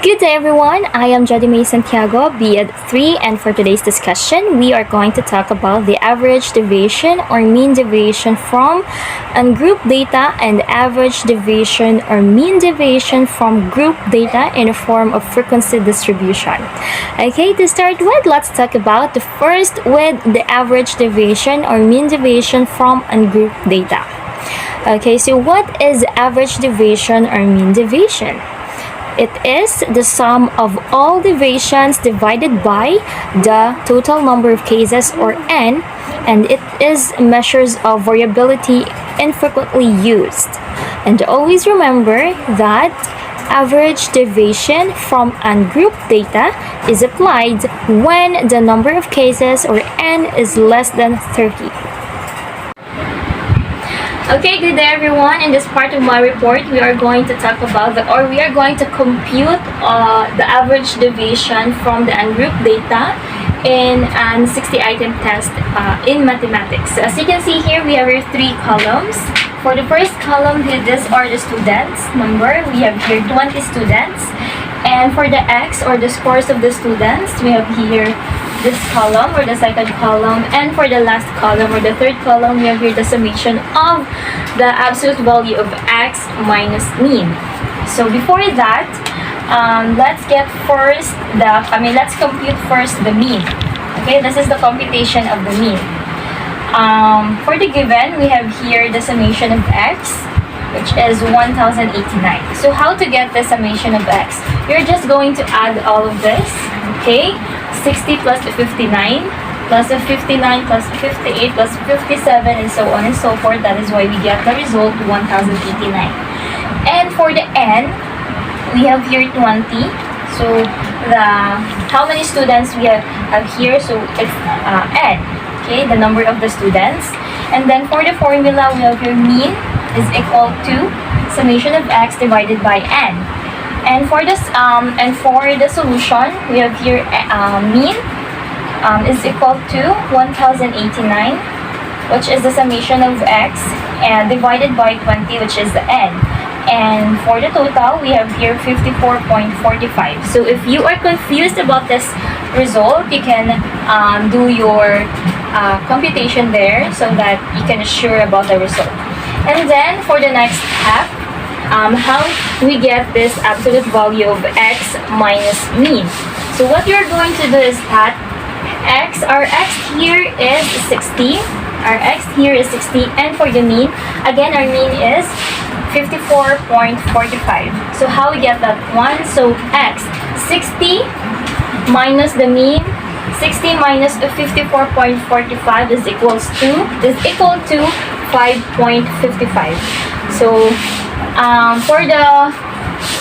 Good day everyone, I am Jody Santiago, BEd 3, and for today's discussion, we are going to talk about the average deviation or mean deviation from ungrouped data and average deviation or mean deviation from grouped data in the form of frequency distribution. Okay, to start with, let's talk about the first with the average deviation or mean deviation from ungrouped data. Okay, so what is average deviation or mean deviation? It is the sum of all deviations divided by the total number of cases, or n, and it is measures of variability infrequently used. And always remember that average deviation from ungrouped data is applied when the number of cases, or n, is less than 30. Okay, good day everyone. In this part of my report, we are going to talk about we are going to compute the average deviation from the ungrouped data in an 60-item test in mathematics. As you can see here, we have here three columns. For the first column, these are the students number. We have here 20 students. And for the X, or the scores of the students, we have here this column, or the second column. And for the last column, or the third column, we have here the summation of the absolute value of X minus mean. So before that, let's compute first the mean. Okay, this is the computation of the mean. For the given, we have here the summation of X, which is 1089. So how to get the summation of X? You're just going to add all of this, okay? 60 plus 59 plus 59 plus 58 plus 57, and so on and so forth. That is why we get the result 1089. And for the n, we have here 20. So how many students we have here? So it's n, okay, the number of the students. And then for the formula, we have here mean is equal to summation of X divided by n. And for this for the solution, we have here mean is equal to 1089, which is the summation of X, and divided by 20, which is the n. And for the total, we have here 54.45. So if you are confused about this result, you can do your computation there so that you can assure about the result. And then for the next step, how we get this absolute value of X minus mean. So what you're going to do is that our X here is 60. Our X here is 60. And for the mean, again, our mean is 54.45. So how we get that one? So X, 60 minus the mean, 60 minus 54.45 is equal to 5.55. So for the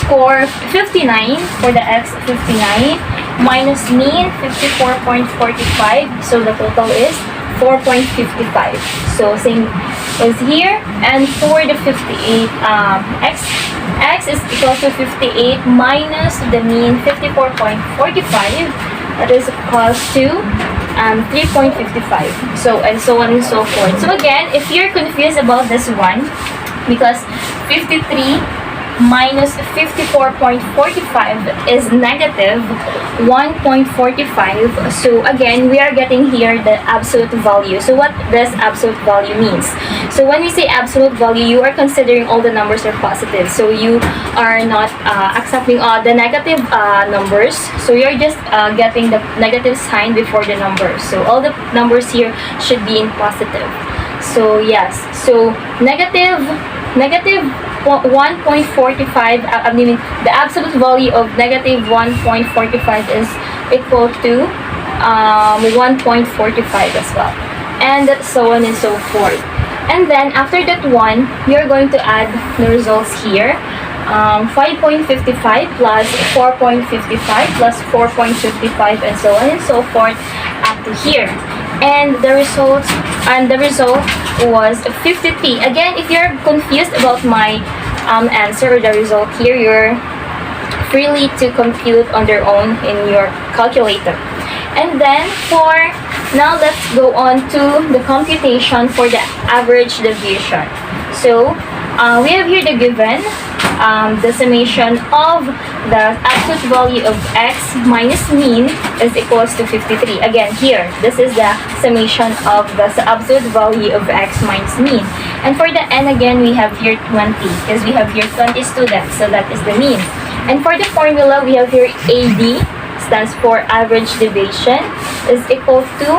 score 59, for the X 59 minus mean 54.45, so the total is 4.55. So same as here. And for the 58, X is equal to 58 minus the mean 54.45, that is equals to 3.55. So and so on and so forth. So again, if you're confused about this one, because 53 minus 54.45 is negative 1.45. So again, we are getting here the absolute value. So what does absolute value means? So when we say absolute value, you are considering all the numbers are positive. So you are not accepting the negative numbers. So you're just getting the negative sign before the numbers. So all the numbers here should be in positive. So yes, so negative 1.45, the absolute value of negative 1.45 is equal to 1.45 as well, and so on and so forth. And then after that one, you're going to add the results here. 5.55 plus 4.55 plus 4.55, and so on and so forth up to here. And the result was 53. Again, if you're confused about my answer or the result here, you're freely to compute on their own in your calculator. And then now let's go on to the computation for the average deviation. So we have here the given the summation of the absolute value of x minus mean is equals to 53. Again, here, this is the summation of the absolute value of x minus mean. And for the n, again, we have here 20 because we have here 20 students, so that is the mean. And for the formula, we have here AD, stands for average deviation, is equal to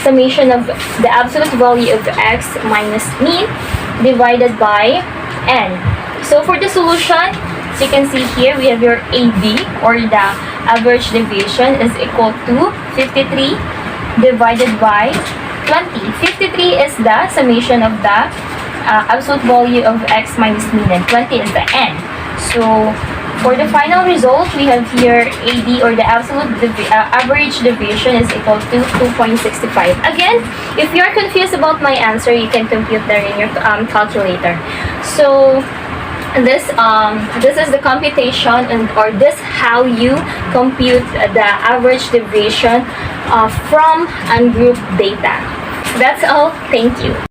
summation of the absolute value of x minus mean divided by n. So for the solution, as you can see here, we have your AD, or the average deviation, is equal to 53 divided by 20. 53 is the summation of the absolute value of x minus mean, and 20 is the n. So for the final result, we have here AD, or the absolute average deviation, is equal to 2.65. Again, if you are confused about my answer, you can compute there in your calculator. So this is the computation, or this how you compute the average deviation from ungrouped data. That's all. Thank you.